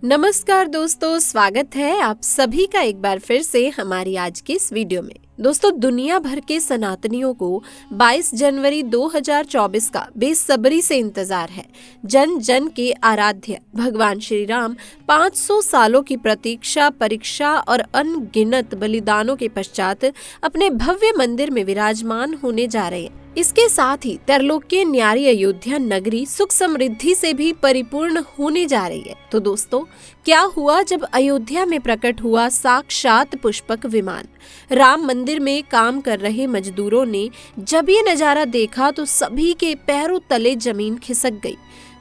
नमस्कार दोस्तों, स्वागत है आप सभी का एक बार फिर से हमारी आज की इस वीडियो में। दोस्तों, दुनिया भर के सनातनियों को 22 जनवरी 2024 का बेसब्री से इंतजार है। जन जन के आराध्य भगवान श्री राम 500 सालों की प्रतीक्षा, परीक्षा और अनगिनत बलिदानों के पश्चात अपने भव्य मंदिर में विराजमान होने जा रहे हैं। इसके साथ ही त्रैलोक्य न्यारी अयोध्या नगरी सुख समृद्धि से भी परिपूर्ण होने जा रही है। तो दोस्तों, क्या हुआ जब अयोध्या में प्रकट हुआ साक्षात पुष्पक विमान? राम मंदिर में काम कर रहे मजदूरों ने जब ये नजारा देखा तो सभी के पैरों तले जमीन खिसक गई।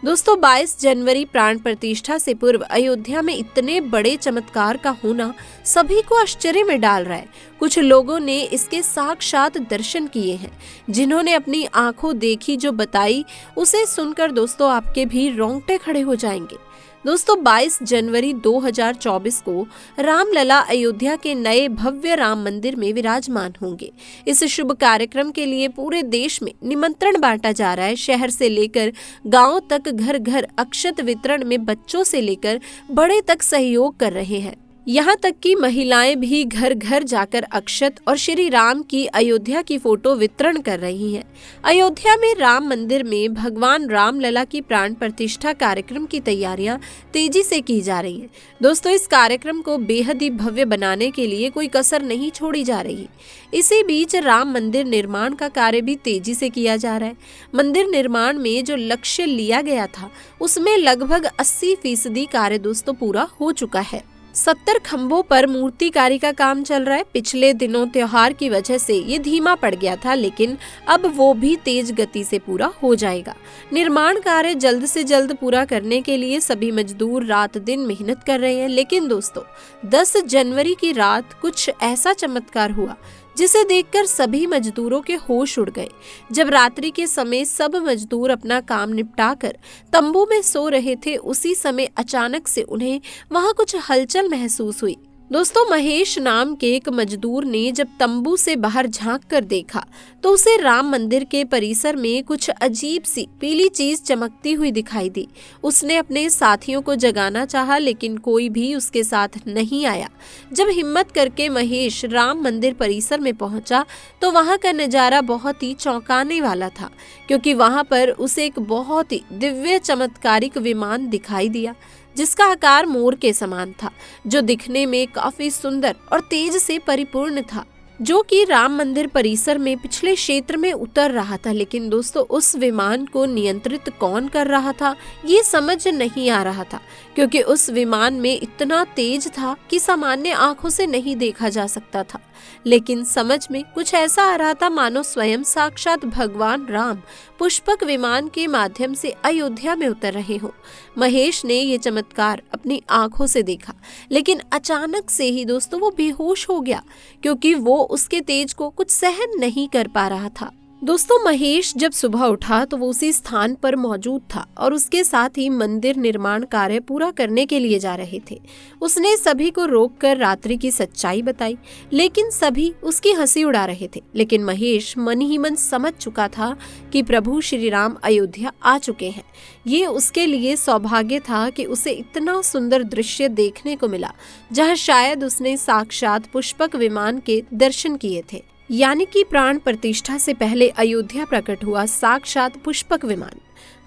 दोस्तों, 22 जनवरी प्राण प्रतिष्ठा से पूर्व अयोध्या में इतने बड़े चमत्कार का होना सभी को आश्चर्य में डाल रहा है। कुछ लोगों ने इसके साक्षात दर्शन किए हैं। जिन्होंने अपनी आंखों देखी जो बताई, उसे सुनकर दोस्तों आपके भी रोंगटे खड़े हो जाएंगे। दोस्तों, 22 जनवरी 2024 को रामलला अयोध्या के नए भव्य राम मंदिर में विराजमान होंगे। इस शुभ कार्यक्रम के लिए पूरे देश में निमंत्रण बांटा जा रहा है। शहर से लेकर गांव तक घर घर अक्षत वितरण में बच्चों से लेकर बड़े तक सहयोग कर रहे हैं। यहाँ तक कि महिलाएं भी घर घर जाकर अक्षत और श्री राम की अयोध्या की फोटो वितरण कर रही हैं। अयोध्या में राम मंदिर में भगवान रामलला की प्राण प्रतिष्ठा कार्यक्रम की तैयारियां तेजी से की जा रही हैं। दोस्तों, इस कार्यक्रम को बेहद ही भव्य बनाने के लिए कोई कसर नहीं छोड़ी जा रही। इसी बीच राम मंदिर निर्माण का कार्य भी तेजी से किया जा रहा है। मंदिर निर्माण में जो लक्ष्य लिया गया था, उसमें लगभग 80% कार्य दोस्तों पूरा हो चुका है। 70 खंभों पर मूर्तिकारी का काम चल रहा है। पिछले दिनों त्योहार की वजह से ये धीमा पड़ गया था, लेकिन अब वो भी तेज गति से पूरा हो जाएगा। निर्माण कार्य जल्द से जल्द पूरा करने के लिए सभी मजदूर रात दिन मेहनत कर रहे हैं। लेकिन दोस्तों, 10 जनवरी की रात कुछ ऐसा चमत्कार हुआ जिसे देखकर सभी मजदूरों के होश उड़ गए। जब रात्रि के समय सब मजदूर अपना काम निपटाकर तंबू में सो रहे थे, उसी समय अचानक से उन्हें वहां कुछ हलचल महसूस हुई। दोस्तों, महेश नाम के एक मजदूर ने जब तंबू से बाहर झांक कर देखा तो उसे राम मंदिर के परिसर में कुछ अजीब सी पीली चीज चमकती हुई दिखाई दी। उसने अपने साथियों को जगाना चाहा, लेकिन कोई भी उसके साथ नहीं आया। जब हिम्मत करके महेश राम मंदिर परिसर में पहुंचा तो वहां का नजारा बहुत ही चौंकाने वाला था, क्योंकि वहां पर उसे एक बहुत ही दिव्य चमत्कारिक विमान दिखाई दिया जिसका आकार मोर के समान था, जो दिखने में काफी सुंदर और तेज से परिपूर्ण था, जो कि राम मंदिर परिसर में पिछले क्षेत्र में उतर रहा था। लेकिन दोस्तों, उस विमान को नियंत्रित कौन कर रहा था ये समझ नहीं आ रहा था, क्योंकि उस विमान में इतना तेज था कि सामान्य आंखों से नहीं देखा जा सकता था। लेकिन समझ में कुछ ऐसा आ रहा था मानो स्वयं साक्षात भगवान राम पुष्पक विमान के माध्यम से अयोध्या में उतर रहे हों। महेश ने ये चमत्कार अपनी आंखों से देखा, लेकिन अचानक से ही दोस्तों वो बेहोश हो गया, क्योंकि वो उसके तेज को कुछ सहन नहीं कर पा रहा था। दोस्तों, महेश जब सुबह उठा तो वो उसी स्थान पर मौजूद था और उसके साथ ही मंदिर निर्माण कार्य पूरा करने के लिए जा रहे थे। उसने सभी को रोककर रात्रि की सच्चाई बताई, लेकिन सभी उसकी हंसी उड़ा रहे थे। लेकिन महेश मन ही मन समझ चुका था कि प्रभु श्री राम अयोध्या आ चुके हैं। ये उसके लिए सौभाग्य था कि उसे इतना सुंदर दृश्य देखने को मिला, जहाँ शायद उसने साक्षात पुष्पक विमान के दर्शन किए थे। यानी कि प्राण प्रतिष्ठा से पहले अयोध्या प्रकट हुआ साक्षात पुष्पक विमान।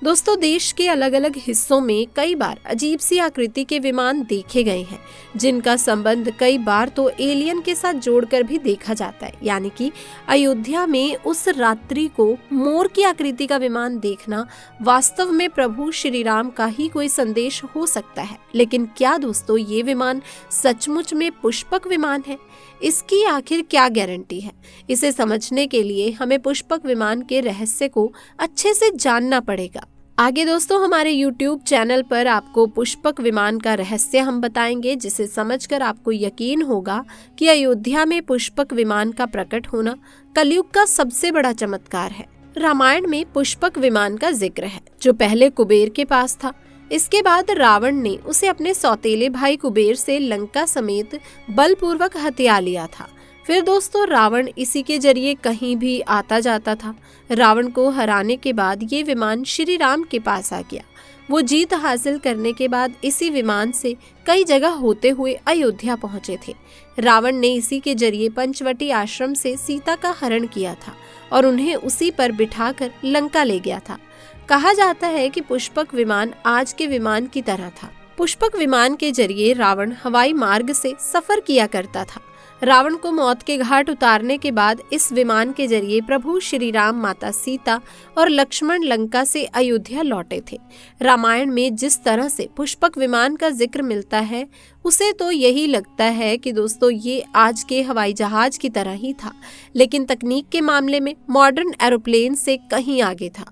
दोस्तों, देश के अलग अलग हिस्सों में कई बार अजीब सी आकृति के विमान देखे गए हैं, जिनका संबंध कई बार तो एलियन के साथ जोड़कर भी देखा जाता है। यानी कि अयोध्या में उस रात्रि को मोर की आकृति का विमान देखना वास्तव में प्रभु श्री राम का ही कोई संदेश हो सकता है। लेकिन क्या दोस्तों, ये विमान सचमुच में पुष्पक विमान है? इसकी आखिर क्या गारंटी है? इसे समझने के लिए हमें पुष्पक विमान के रहस्य को अच्छे से जानना पड़ेगा। आगे दोस्तों, हमारे YouTube चैनल पर आपको पुष्पक विमान का रहस्य हम बताएंगे, जिसे समझकर आपको यकीन होगा कि अयोध्या में पुष्पक विमान का प्रकट होना कलयुग का सबसे बड़ा चमत्कार है। रामायण में पुष्पक विमान का जिक्र है, जो पहले कुबेर के पास था। इसके बाद रावण ने उसे अपने सौतेले भाई कुबेर से लंका समेत बलपूर्वक हथिया लिया था। फिर दोस्तों, रावण इसी के जरिए कहीं भी आता जाता था। रावण को हराने के बाद ये विमान श्री राम के पास आ गया। वो जीत हासिल करने के बाद इसी विमान से कई जगह होते हुए अयोध्या पहुंचे थे। रावण ने इसी के जरिए पंचवटी आश्रम से सीता का हरण किया था और उन्हें उसी पर बिठाकर लंका ले गया था। कहा जाता है कि पुष्पक विमान आज के विमान की तरह था। पुष्पक विमान के जरिए रावण हवाई मार्ग से सफर किया करता था। रावण को मौत के घाट उतारने के बाद इस विमान के जरिए प्रभु श्री राम, माता सीता और लक्ष्मण लंका से अयोध्या लौटे थे। रामायण में जिस तरह से पुष्पक विमान का जिक्र मिलता है उसे तो यही लगता है कि दोस्तों ये आज के हवाई जहाज की तरह ही था, लेकिन तकनीक के मामले में मॉडर्न एरोप्लेन से कहीं आगे था।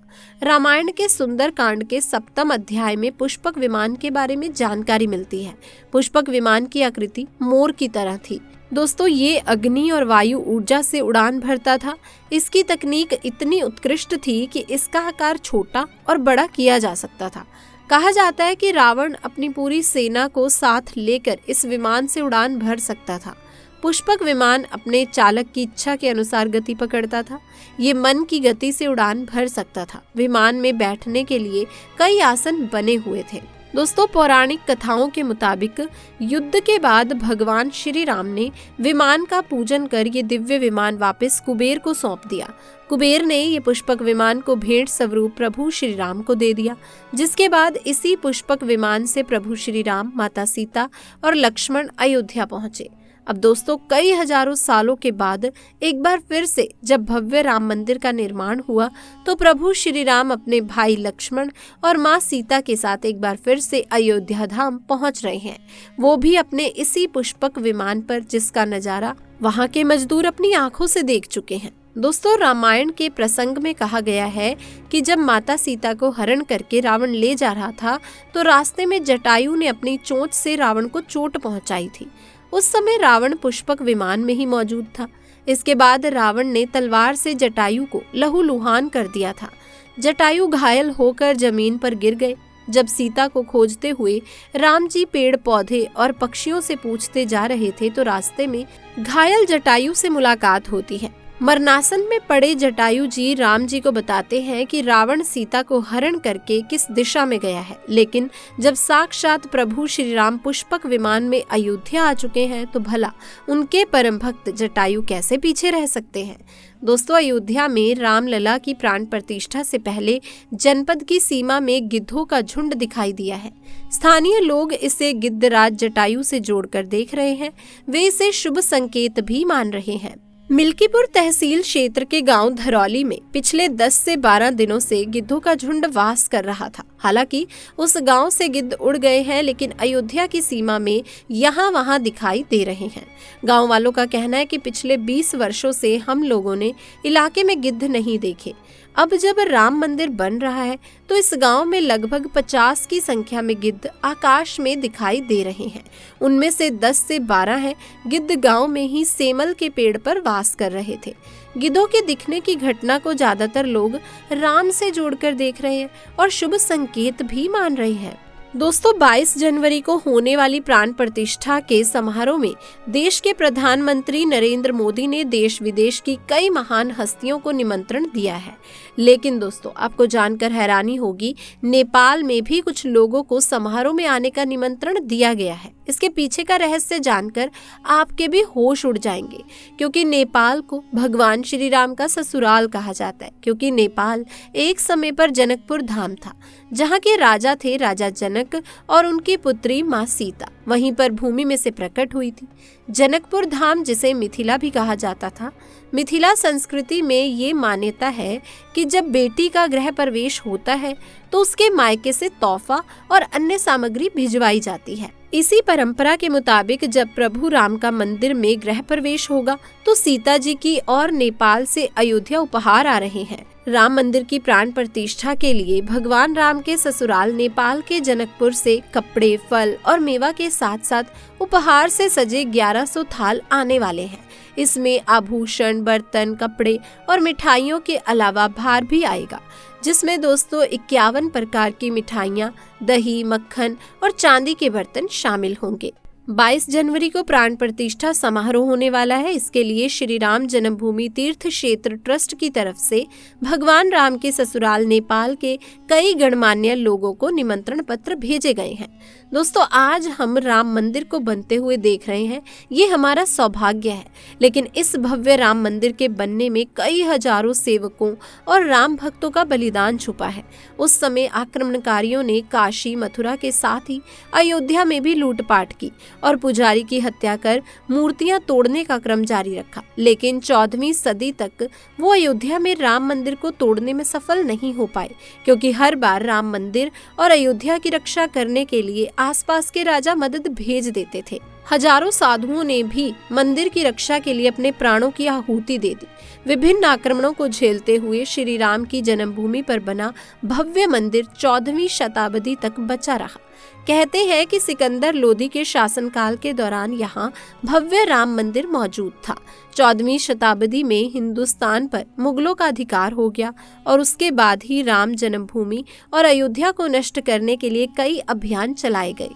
रामायण के सुंदर कांड के 7वें अध्याय में पुष्पक विमान के बारे में जानकारी मिलती है। पुष्पक विमान की आकृति मोर की तरह थी। दोस्तों ये अग्नि और वायु ऊर्जा से उड़ान भरता था। इसकी तकनीक इतनी उत्कृष्ट थी कि इसका आकार छोटा और बड़ा किया जा सकता था। कहा जाता है कि रावण अपनी पूरी सेना को साथ लेकर इस विमान से उड़ान भर सकता था। पुष्पक विमान अपने चालक की इच्छा के अनुसार गति पकड़ता था। ये मन की गति से उड़ान भर सकता था। विमान में बैठने के लिए कई आसन बने हुए थे। दोस्तों पौराणिक कथाओं के मुताबिक युद्ध के बाद भगवान श्री राम ने विमान का पूजन कर ये दिव्य विमान वापस कुबेर को सौंप दिया। कुबेर ने ये पुष्पक विमान को भेंट स्वरूप प्रभु श्री राम को दे दिया, जिसके बाद इसी पुष्पक विमान से प्रभु श्री राम, माता सीता और लक्ष्मण अयोध्या पहुंचे। अब दोस्तों कई हजारों सालों के बाद एक बार फिर से जब भव्य राम मंदिर का निर्माण हुआ तो प्रभु श्री राम अपने भाई लक्ष्मण और माँ सीता के साथ एक बार फिर से अयोध्या धाम पहुंच रहे हैं, वो भी अपने इसी पुष्पक विमान पर, जिसका नजारा वहां के मजदूर अपनी आंखों से देख चुके हैं। दोस्तों रामायण के प्रसंग में कहा गया है कि जब माता सीता को हरण करके रावण ले जा रहा था तो रास्ते में जटायु ने अपनी चोंच से रावण को चोट पहुंचाई थी। उस समय रावण पुष्पक विमान में ही मौजूद था। इसके बाद रावण ने तलवार से जटायु को लहूलुहान कर दिया था। जटायु घायल होकर जमीन पर गिर गए। जब सीता को खोजते हुए राम जी पेड़ पौधे और पक्षियों से पूछते जा रहे थे तो रास्ते में घायल जटायु से मुलाकात होती है। मरणासन में पड़े जटायु जी राम जी को बताते हैं कि रावण सीता को हरण करके किस दिशा में गया है, लेकिन जब साक्षात प्रभु श्री राम पुष्पक विमान में अयोध्या आ चुके हैं तो भला उनके परम भक्त जटायु कैसे पीछे रह सकते हैं। दोस्तों अयोध्या में रामलला की प्राण प्रतिष्ठा से पहले जनपद की सीमा में गिद्धों का झुंड दिखाई दिया है। स्थानीय लोग इसे गिद्धराज जटायु से जोड़कर देख रहे हैं। वे इसे शुभ संकेत भी मान रहे हैं। मिल्कीपुर तहसील क्षेत्र के गांव धरौली में पिछले 10 से 12 दिनों से गिद्धों का झुंड वास कर रहा था। हालांकि उस गांव से गिद्ध उड़ गए हैं, लेकिन अयोध्या की सीमा में यहाँ वहाँ दिखाई दे रहे हैं। गांव वालों का कहना है कि पिछले 20 वर्षों से हम लोगों ने इलाके में गिद्ध नहीं देखे। अब जब राम मंदिर बन रहा है तो इस गांव में लगभग 50 की संख्या में गिद्ध आकाश में दिखाई दे रहे हैं। उनमें से 10 से 12 हैं गिद्ध गांव में ही सेमल के पेड़ पर वास कर रहे थे। गिद्धों के दिखने की घटना को ज्यादातर लोग राम से जोड़कर देख रहे हैं और शुभ संकेत भी मान रहे हैं। दोस्तों 22 जनवरी को होने वाली प्राण प्रतिष्ठा के समारोह में देश के प्रधानमंत्री नरेंद्र मोदी ने देश विदेश की कई महान हस्तियों को निमंत्रण दिया है। लेकिन दोस्तों आपको जानकर हैरानी होगी, नेपाल में भी कुछ लोगों को समारोह में आने का निमंत्रण दिया गया है। इसके पीछे का रहस्य जानकर आपके भी होश उड़ जाएंगे, क्योंकि नेपाल को भगवान श्री राम का ससुराल कहा जाता है। क्योंकि नेपाल एक समय पर जनकपुर धाम था, जहाँ के राजा थे राजा जनक और उनकी पुत्री माँ सीता वहीं पर भूमि में से प्रकट हुई थी। जनकपुर धाम जिसे मिथिला भी कहा जाता था। मिथिला संस्कृति में ये मान्यता है कि जब बेटी का गृह प्रवेश होता है तो उसके मायके से तोहफा और अन्य सामग्री भिजवाई जाती है। इसी परंपरा के मुताबिक जब प्रभु राम का मंदिर में गृह प्रवेश होगा तो सीता जी की और नेपाल से अयोध्या उपहार आ रहे हैं। राम मंदिर की प्राण प्रतिष्ठा के लिए भगवान राम के ससुराल नेपाल के जनकपुर से कपड़े, फल और मेवा के साथ साथ उपहार से सजे 1100 थाल आने वाले हैं। इसमें आभूषण, बर्तन, कपड़े और मिठाइयों के अलावा भार भी आएगा, जिसमें दोस्तों 51 प्रकार की मिठाइयाँ, दही, मक्खन और चांदी के बर्तन शामिल होंगे। 22 जनवरी को प्राण प्रतिष्ठा समारोह होने वाला है। इसके लिए श्री राम जन्मभूमि तीर्थ क्षेत्र ट्रस्ट की तरफ से भगवान राम के ससुराल नेपाल के कई गणमान्य लोगों को निमंत्रण पत्र भेजे गए हैं। दोस्तों, आज हम राम मंदिर को बनते हुए देख रहे हैं, ये हमारा सौभाग्य है। लेकिन इस भव्य राम मंदिर के बनने में कई हजारों सेवकों और राम भक्तों का बलिदान छुपा है। उस समय आक्रमणकारियों ने काशी, मथुरा के साथ ही अयोध्या में भी लूटपाट की और पुजारी की हत्या कर मूर्तियां तोड़ने का क्रम जारी रखा। लेकिन 14वीं सदी तक वो अयोध्या में राम मंदिर को तोड़ने में सफल नहीं हो पाए, क्योंकि हर बार राम मंदिर और अयोध्या की रक्षा करने के लिए आसपास के राजा मदद भेज देते थे। हजारों साधुओं ने भी मंदिर की रक्षा के लिए अपने प्राणों की आहुति दे दी। विभिन्न आक्रमणों को झेलते हुए श्री राम की जन्मभूमि पर बना भव्य मंदिर 14वीं शताब्दी तक बचा रहा। कहते हैं कि सिकंदर लोदी के शासनकाल के दौरान यहाँ भव्य राम मंदिर मौजूद था। 14वीं शताब्दी में हिंदुस्तान पर मुगलों का अधिकार हो गया और उसके बाद ही राम जन्मभूमि और अयोध्या को नष्ट करने के लिए कई अभियान चलाए गए।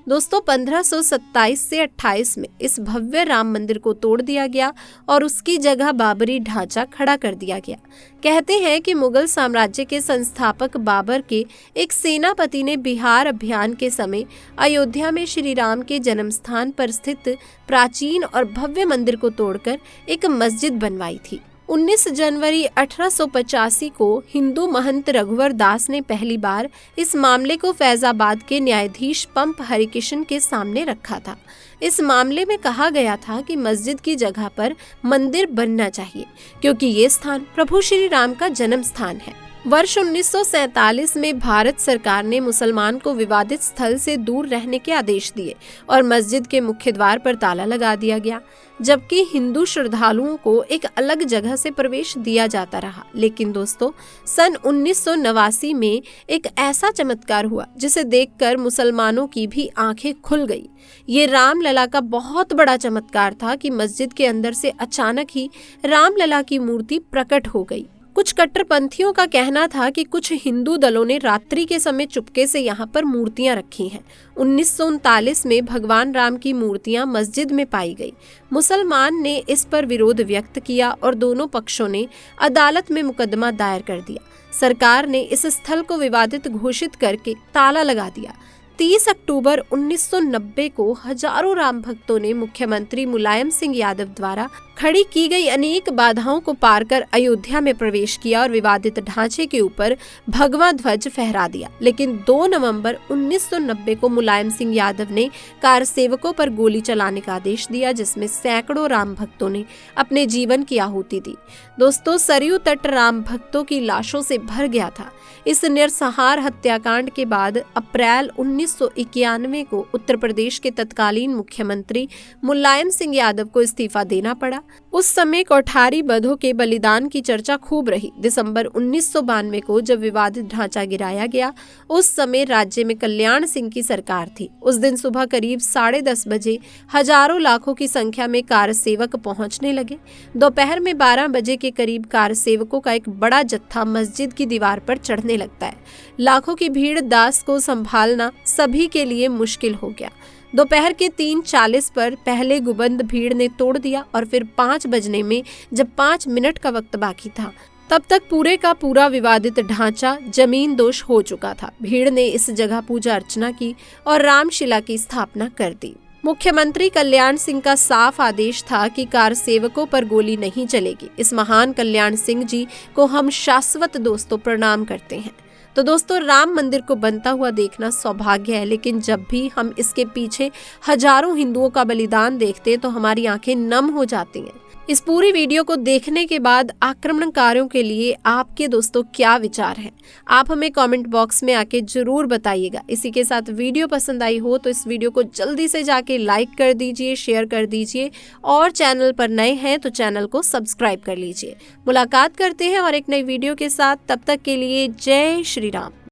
दोस्तों, 1527 से 28 में इस भव्य राम मंदिर को तोड़ दिया गया और उसकी जगह बाबरी ढांचा खड़ा कर दिया गया। कहते हैं कि मुगल साम्राज्य के संस्थापक बाबर के एक सेनापति ने बिहार अभियान के समय अयोध्या में श्री राम के जन्म स्थान पर स्थित प्राचीन और भव्य मंदिर को तोड़कर एक मस्जिद बनवाई थी। 19 जनवरी 1885 को हिंदू महंत रघुवर दास ने पहली बार इस मामले को फैजाबाद के न्यायाधीश पंप हरिकिशन के सामने रखा था। इस मामले में कहा गया था कि मस्जिद की जगह पर मंदिर बनना चाहिए, क्योंकि ये स्थान प्रभु श्री राम का जन्म स्थान है। वर्ष 1947 में भारत सरकार ने मुसलमान को विवादित स्थल से दूर रहने के आदेश दिए और मस्जिद के मुख्य द्वार पर ताला लगा दिया गया, जबकि हिंदू श्रद्धालुओं को एक अलग जगह से प्रवेश दिया जाता रहा। लेकिन दोस्तों, सन 1989 में एक ऐसा चमत्कार हुआ जिसे देखकर मुसलमानों की भी आंखें खुल गई। ये रामलला का बहुत बड़ा चमत्कार था कि मस्जिद के अंदर से अचानक ही रामलला की मूर्ति प्रकट हो गई। कुछ कट्टरपंथियों का कहना था कि कुछ हिंदू दलों ने रात्रि के समय चुपके से यहाँ पर मूर्तियां रखी हैं। 1939 में भगवान राम की मूर्तियां मस्जिद में पाई गई। मुसलमान ने इस पर विरोध व्यक्त किया और दोनों पक्षों ने अदालत में मुकदमा दायर कर दिया। सरकार ने इस स्थल को विवादित घोषित करके ताला लगा दिया। 30 अक्टूबर 1990 को हजारों राम भक्तों ने मुख्यमंत्री मुलायम सिंह यादव द्वारा खड़ी की गई अनेक बाधाओं को पार कर अयोध्या में प्रवेश किया और विवादित ढांचे के ऊपर भगवा ध्वज फहरा दिया। लेकिन 2 नवंबर 1990 को मुलायम सिंह यादव ने कार सेवकों पर गोली चलाने का आदेश दिया, जिसमें सैकड़ों राम भक्तों ने अपने जीवन की आहुति दी। दोस्तों, सरयू तट राम भक्तों की लाशों से भर गया था। इस नरसंहार हत्याकांड के बाद अप्रैल 1991 को उत्तर प्रदेश के तत्कालीन मुख्यमंत्री मुलायम सिंह यादव को इस्तीफा देना पड़ा। उस समय कोठारी बधों के बलिदान की चर्चा खूब रही। दिसंबर 1992 को जब विवादित ढांचा गिराया गया, उस समय राज्य में कल्याण सिंह की सरकार थी। उस दिन सुबह करीब 10:30 बजे हजारों लाखों की संख्या में कार सेवक पहुंचने लगे। दोपहर में 12 बजे के करीब कार सेवकों का एक बड़ा जत्था मस्जिद की दीवार पर चढ़ने लगता है। लाखों की भीड़ दास को संभालना सभी के लिए मुश्किल हो गया। दोपहर के 3:40 पर पहले गुबंद भीड़ ने तोड़ दिया और फिर 5 बजने में जब 5 मिनट का वक्त बाकी था, तब तक पूरे का पूरा विवादित ढांचा जमीन दोष हो चुका था। भीड़ ने इस जगह पूजा अर्चना की और रामशिला की स्थापना कर दी। मुख्यमंत्री कल्याण सिंह का साफ आदेश था कि कार सेवकों पर गोली नहीं चलेगी। इस महान कल्याण सिंह जी को हम शाश्वत दोस्तों प्रणाम करते हैं। तो दोस्तों, राम मंदिर को बनता हुआ देखना सौभाग्य है, लेकिन जब भी हम इसके पीछे हजारों हिंदुओं का बलिदान देखते हैं तो हमारी आंखें नम हो जाती हैं। इस पूरी वीडियो को देखने के बाद आक्रमणकारियों के लिए आपके दोस्तों क्या विचार हैं? आप हमें कमेंट बॉक्स में आके जरूर बताइएगा। इसी के साथ वीडियो पसंद आई हो तो इस वीडियो को जल्दी से जाके लाइक कर दीजिए, शेयर कर दीजिए और चैनल पर नए हैं तो चैनल को सब्सक्राइब कर लीजिए। मुलाकात करते हैं और एक नई वीडियो के साथ। तब तक के लिए जय श्री राम।